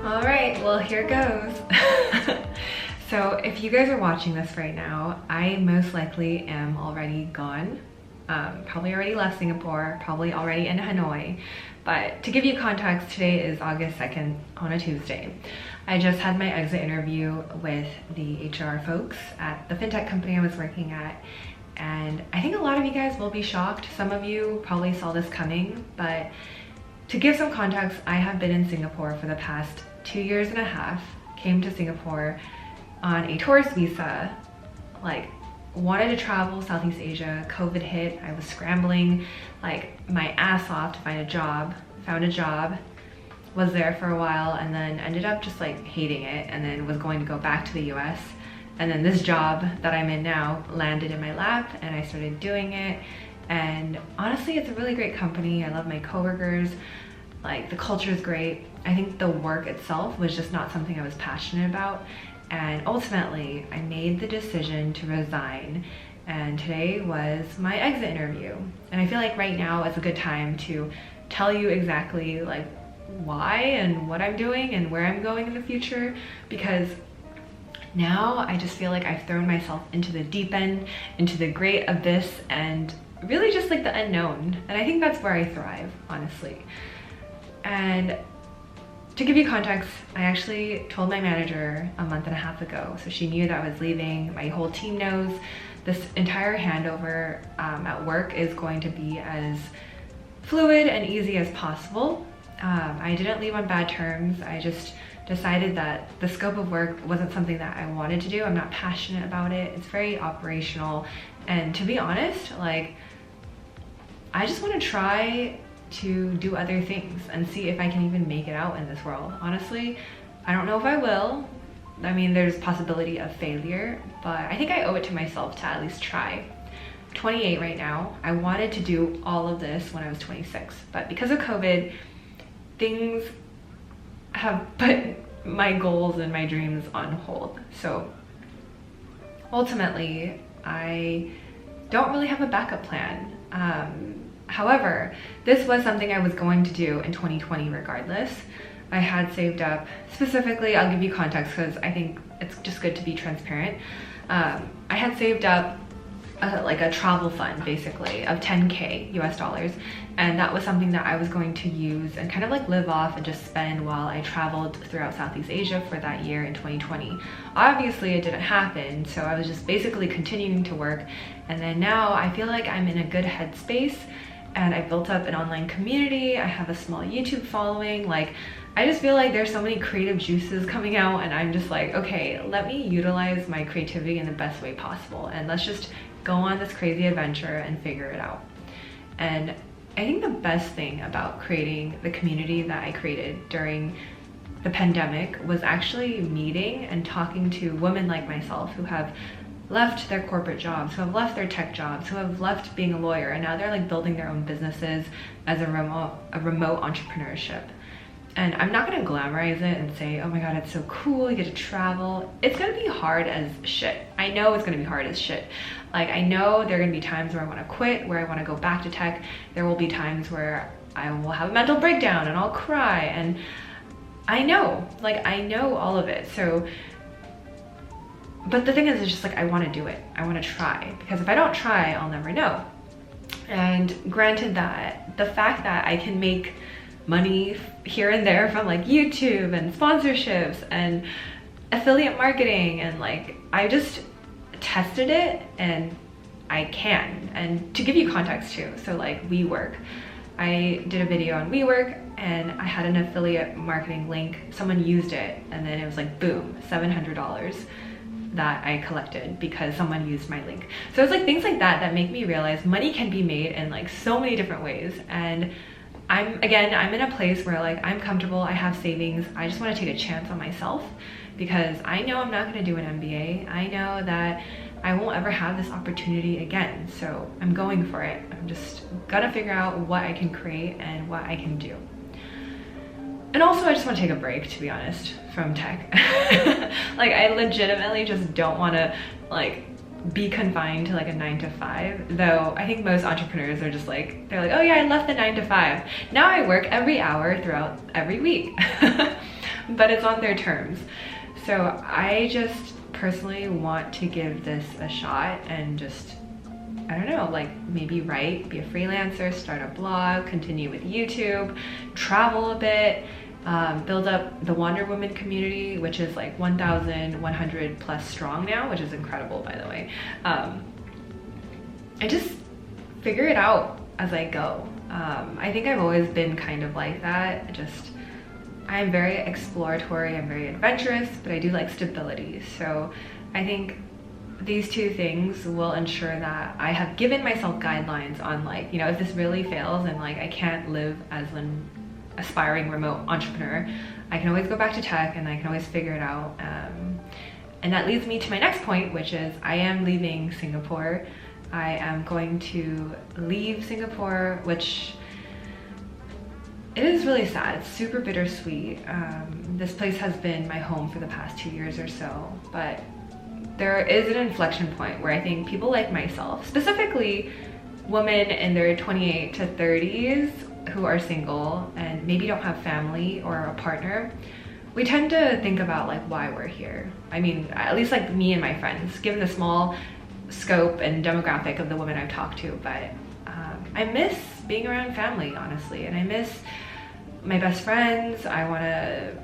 All right, well, here goes. So if you guys are watching this right now, I most likely am already gone. Probably already left Singapore, probably already in Hanoi. But to give you context, today is August 2nd on a Tuesday. I just had my exit interview with the HR folks at the fintech company I was working at. And I think a lot of you guys will be shocked. Some of you probably saw this coming, but to give some context, I have been in Singapore for the past 2.5 years. Came to Singapore on a tourist visa, like wanted to travel Southeast Asia. COVID hit, I was scrambling like my ass off to find a job, found a job, was there for a while, and then ended up just like hating it, and then was going to go back to the US. And then this job that I'm in now landed in my lap and I started doing it. And honestly, it's a really great company. I love my coworkers. Like, the culture is great. I think the work itself was just not something I was passionate about. And ultimately, I made the decision to resign. And today was my exit interview. And I feel like right now is a good time to tell you exactly like why and what I'm doing and where I'm going in the future, because now I just feel like I've thrown myself into the deep end, into the great abyss, and really just like the unknown. And I think that's where I thrive, honestly. And to give you context, I actually told my manager a month and a half ago, so she knew that I was leaving. My whole team knows. This entire handover at work is going to be as fluid and easy as possible. I didn't leave on bad terms. I just decided that the scope of work wasn't something that I wanted to do. I'm not passionate about it. It's very operational. And to be honest, like, I just want to try to do other things and see if I can even make it out in this world. Honestly, I don't know if I will. I mean, there's possibility of failure, but I think I owe it to myself to at least try. I'm 28 right now. I wanted to do all of this when I was 26, but because of COVID, things have put my goals and my dreams on hold. So ultimately, I don't really have a backup plan. However, this was something I was going to do in 2020 regardless. I had saved up, specifically, I'll give you context because I think it's just good to be transparent. I had saved up like a travel fund basically of 10K US dollars, and that was something that I was going to use and kind of like live off and just spend while I traveled throughout Southeast Asia for that year in 2020. Obviously it didn't happen, so I was just basically continuing to work, and then now I feel like I'm in a good headspace and I built up an online community. I have a small YouTube following. Like, I just feel like there's so many creative juices coming out, and I'm just like, okay, let me utilize my creativity in the best way possible, and let's just go on this crazy adventure and figure it out. And I think the best thing about creating the community that I created during the pandemic was actually meeting and talking to women like myself who have left their corporate jobs, who have left their tech jobs, who have left being a lawyer, and now they're like building their own businesses as a remote entrepreneurship. And I'm not gonna glamorize it and say, oh my god, it's so cool, you get to travel. It's gonna be hard as shit. I know it's gonna be hard as shit. Like, I know there are gonna be times where I wanna quit, where I wanna go back to tech. There will be times where I will have a mental breakdown and I'll cry, and I know, like, I know all of it. So, but the thing is, it's just like, I wanna do it. I wanna try, because if I don't try, I'll never know. And granted that the fact that I can make money here and there from like YouTube and sponsorships and affiliate marketing, and like, I just tested it and I can. And to give you context too, so like WeWork, I did a video on WeWork and I had an affiliate marketing link. Someone used it and then it was like, boom, $700 that I collected because someone used my link. So it's like things like that that make me realize money can be made in like so many different ways. And I'm in a place where like I'm comfortable, I have savings. I just want to take a chance on myself because I know I'm not going to do an MBA. I know that I won't ever have this opportunity again. So I'm going for it. I'm just gonna figure out what I can create and what I can do. And also, I just want to take a break, to be honest, from tech. Like, I legitimately just don't want to like be confined to like a 9 to 5, though I think most entrepreneurs are just like, they're like, oh yeah, I left the 9 to 5. Now I work every hour throughout every week, but it's on their terms. So I just personally want to give this a shot and just, I don't know, like maybe write, be a freelancer, start a blog, continue with YouTube, travel a bit, build up the Wonder Woman community, which is like 1,100 plus strong now, which is incredible, by the way. I just figure it out as I go. I think I've always been kind of like that. I'm very exploratory, I'm very adventurous, but I do like stability. So I think these two things will ensure that I have given myself guidelines on like, you know, if this really fails and like I can't live as an aspiring remote entrepreneur, I can always go back to tech and I can always figure it out. And that leads me to my next point, which is I am leaving Singapore. I am going to leave Singapore, which it is really sad. It's super bittersweet. This place has been my home for the past 2 years or so, but there is an inflection point where I think people like myself, specifically women in their 28 to 30s who are single and maybe don't have family or a partner, we tend to think about like why we're here. I mean, at least like me and my friends, given the small scope and demographic of the women I've talked to, but I miss being around family, honestly, and I miss my best friends. I want to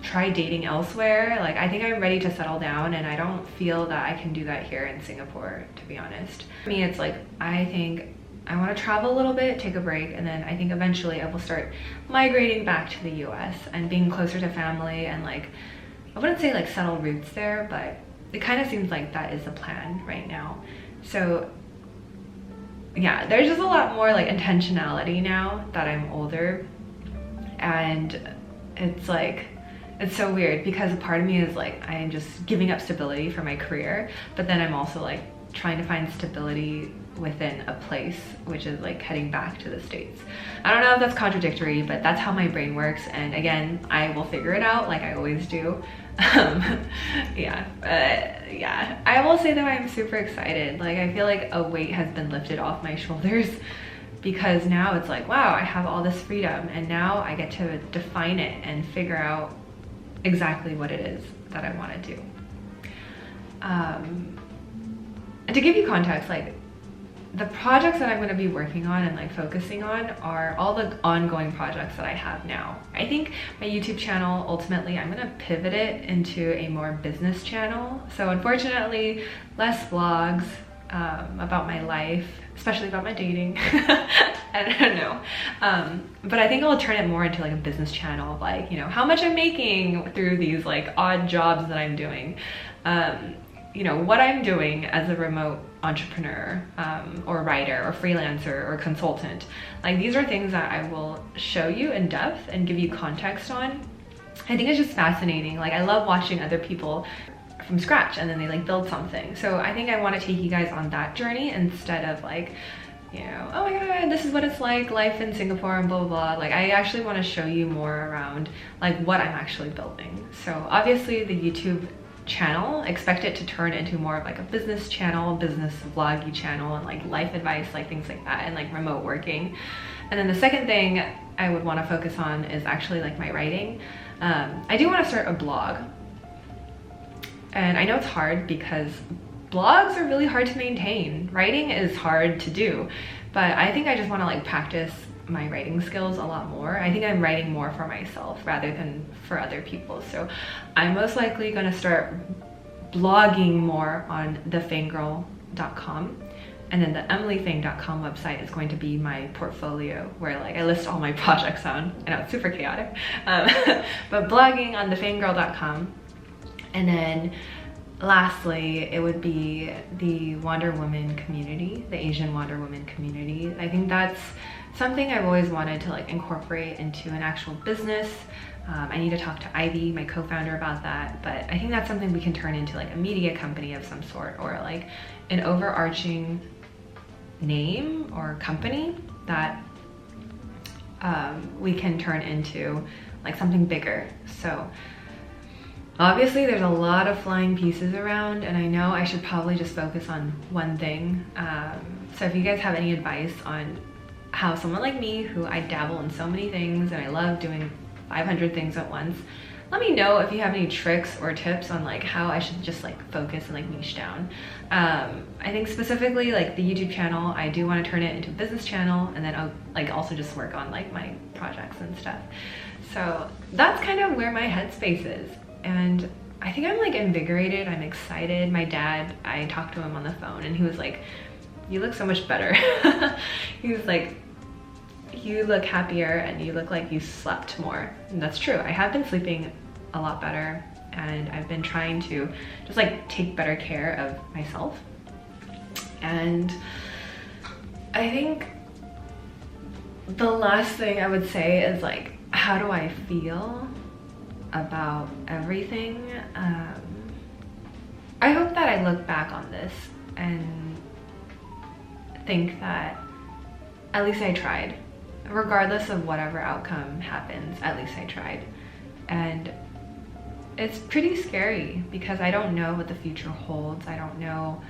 try dating elsewhere. Like, I think I'm ready to settle down, and I don't feel that I can do that here in Singapore, to be honest. For me, it's like, I think I want to travel a little bit, take a break, and then I think eventually I will start migrating back to the US and being closer to family and like, I wouldn't say like settle roots there, but it kind of seems like that is the plan right now. So yeah, there's just a lot more like intentionality now that I'm older, and it's like, it's so weird because a part of me is like, I am just giving up stability for my career, but then I'm also like trying to find stability within a place, which is like heading back to the States. I don't know if that's contradictory, but that's how my brain works. And again, I will figure it out like I always do. Yeah, I will say that I'm super excited. Like, I feel like a weight has been lifted off my shoulders because now it's like, wow, I have all this freedom, and now I get to define it and figure out exactly what it is that I want to do. And to give you context, like, the projects that I'm going to be working on and like focusing on are all the ongoing projects that I have now. I think my YouTube channel, ultimately, I'm going to pivot it into a more business channel. So unfortunately, less vlogs about my life, especially about my dating. I don't know. But I think I'll turn it more into like a business channel of like, you know, how much I'm making through these like odd jobs that I'm doing. You know, what I'm doing as a remote entrepreneur, or writer or freelancer or consultant. Like, these are things that I will show you in depth and give you context on. I think it's just fascinating. Like, I love watching other people from scratch and then they like build something. So I think I want to take you guys on that journey instead of like, you know, oh my god, this is what it's like, life in Singapore and blah blah blah. Like, I actually want to show you more around like what I'm actually building. So obviously the YouTube channel, expect it to turn into more of like a business channel, business vloggy channel, and like life advice, like things like that, and like remote working. And then the second thing I would want to focus on is actually like my writing. I do want to start a blog, and I know it's hard because blogs are really hard to maintain. Writing is hard to do, but I think I just want to like practice my writing skills a lot more. I think I'm writing more for myself rather than for other people. So I'm most likely going to start blogging more on thefangirl.com, and then the emilyfang.com website is going to be my portfolio where like I list all my projects on. I know it's super chaotic, but blogging on thefangirl.com. And then lastly, it would be the Wonder Woman community, the Asian Wonder Woman community. I think that's something I've always wanted to like incorporate into an actual business. I need to talk to Ivy, my co-founder, about that, but I think that's something we can turn into like a media company of some sort, or like an overarching name or company that we can turn into like something bigger. So Obviously, there's a lot of flying pieces around, and I know I should probably just focus on one thing. So if you guys have any advice on how someone like me, who I dabble in so many things and I love doing 500 things at once, let me know if you have any tricks or tips on like how I should just like focus and like niche down. I think specifically like the YouTube channel, I do want to turn it into a business channel, and then I'll like also just work on like my projects and stuff. So that's kind of where my headspace is. And I think I'm like invigorated, I'm excited. My dad, I talked to him on the phone and he was like, you look so much better. He was like, you look happier and you look like you slept more. And that's true. I have been sleeping a lot better, and I've been trying to just like take better care of myself. And I think the last thing I would say is like, how do I feel about everything? I hope that I look back on this and think that at least I tried. Regardless of whatever outcome happens, at least I tried. And it's pretty scary because I don't know what the future holds. I don't know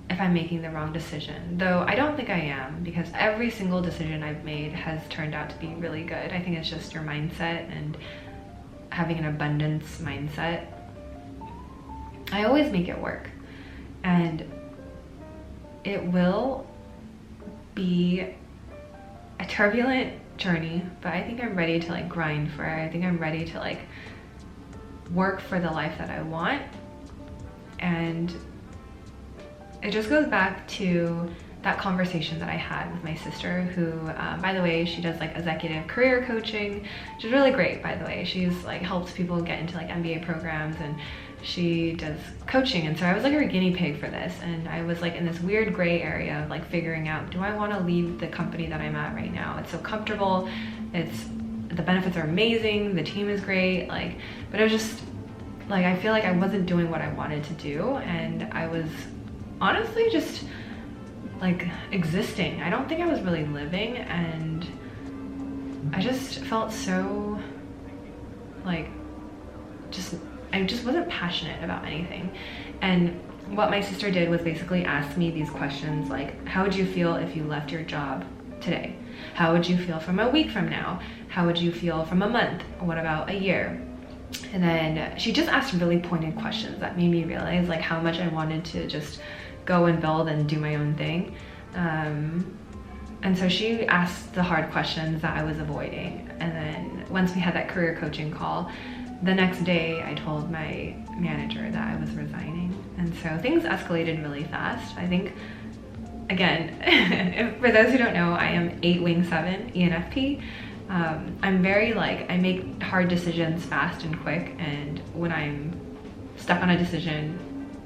if I'm making the wrong decision, though I don't think I am, because every single decision I've made has turned out to be really good. I think it's just your mindset and having an abundance mindset. I always make it work, and it will be a turbulent journey, but I think I'm ready to like grind for it. I think I'm ready to like work for the life that I want. And it just goes back to that conversation that I had with my sister, who, by the way, she does like executive career coaching, which is really great, by the way. She's like helps people get into like MBA programs, and she does coaching. And so I was like her guinea pig for this, and I was like in this weird gray area of like figuring out, do I want to leave the company that I'm at right now? It's so comfortable, the benefits are amazing, the team is great, like, but it was just like, I feel like I wasn't doing what I wanted to do, and I was honestly just like existing. I don't think I was really living, and I just felt so like I just wasn't passionate about anything. And what my sister did was basically ask me these questions like, how would you feel if you left your job today? How would you feel from a week from now? How would you feel from a month? What about a year? And then she just asked really pointed questions that made me realize like how much I wanted to just go and build and do my own thing. And so she asked the hard questions that I was avoiding. And then once we had that career coaching call, the next day I told my manager that I was resigning. And so things escalated really fast. I think, again, for those who don't know, I am 8 wing 7 ENFP. I'm very like, I make hard decisions fast and quick, and when I'm stuck on a decision,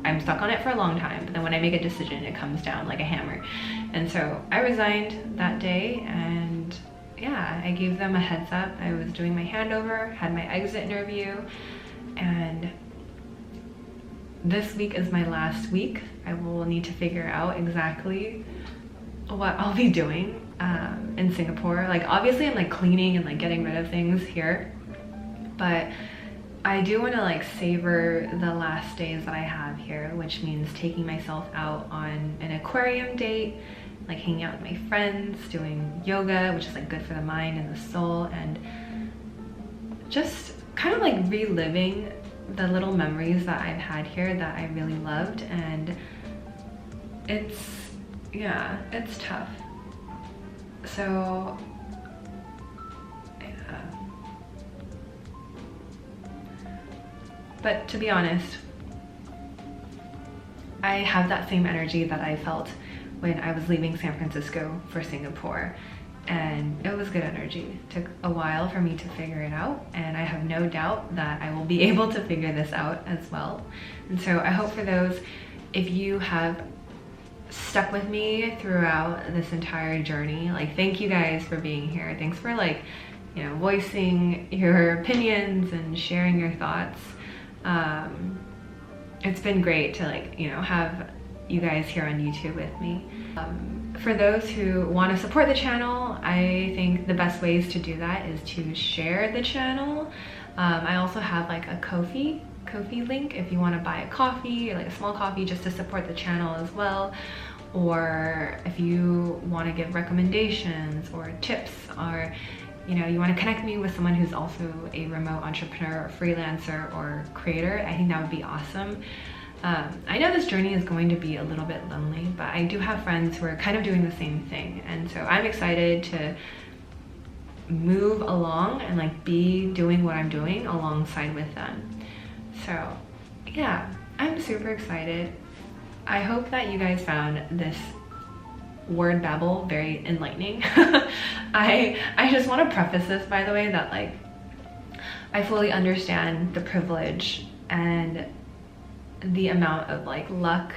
I'm stuck on it for a long time, but then when I make a decision, it comes down like a hammer. And so I resigned that day, and yeah, I gave them a heads up. I was doing my handover, had my exit interview, and this week is my last week. I will need to figure out exactly what I'll be doing in Singapore. Like obviously I'm like cleaning and like getting rid of things here, but I do want to like savor the last days that I have here, which means taking myself out on an aquarium date, like hanging out with my friends, doing yoga, which is like good for the mind and the soul, and just kind of like reliving the little memories that I've had here that I really loved. And it's, yeah, it's tough. So yeah. But to be honest, I have that same energy that I felt when I was leaving San Francisco for Singapore, and it was good energy. It took a while for me to figure it out, and I have no doubt that I will be able to figure this out as well. And so I hope for those, if you have stuck with me throughout this entire journey, like thank you guys for being here. Thanks for like, you know, voicing your opinions and sharing your thoughts. It's been great to like, you know, have you guys here on YouTube with me. For those who want to support the channel, I think the best ways to do that is to share the channel. I also have like a Ko-fi link if you want to buy a coffee, or like a small coffee, just to support the channel as well. Or if you want to give recommendations or tips, or you want to connect me with someone who's also a remote entrepreneur or freelancer or creator, I think that would be awesome. I know this journey is going to be a little bit lonely, but I do have friends who are kind of doing the same thing, and so I'm excited to move along and like be doing what I'm doing alongside with them. So yeah, I'm super excited. I hope that you guys found this word babble very enlightening. I just want to preface this, by the way, that like I fully understand the privilege and the amount of like luck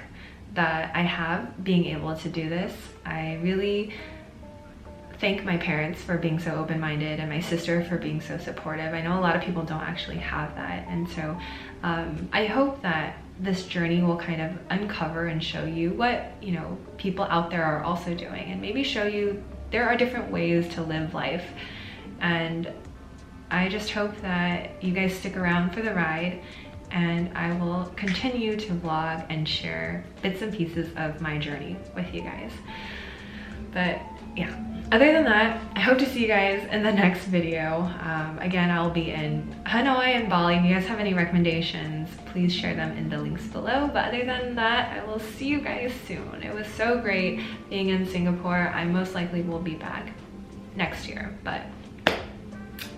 that I have being able to do this. I really thank my parents for being so open-minded and my sister for being so supportive. I know a lot of people don't actually have that, and so I hope that this journey will kind of uncover and show you what people out there are also doing, and maybe show you there are different ways to live life. And I just hope that you guys stick around for the ride, and I will continue to vlog and share bits and pieces of my journey with you guys. But yeah, other than that, I hope to see you guys in the next video. Again, I'll be in Hanoi and Bali. If you guys have any recommendations, please share them in the links below. But other than that, I will see you guys soon. It was so great being in Singapore. I most likely will be back next year, but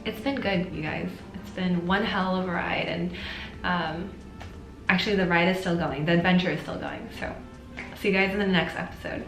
it's been good, you guys. It's been one hell of a ride, and actually the ride is still going. The adventure is still going. So see you guys in the next episode.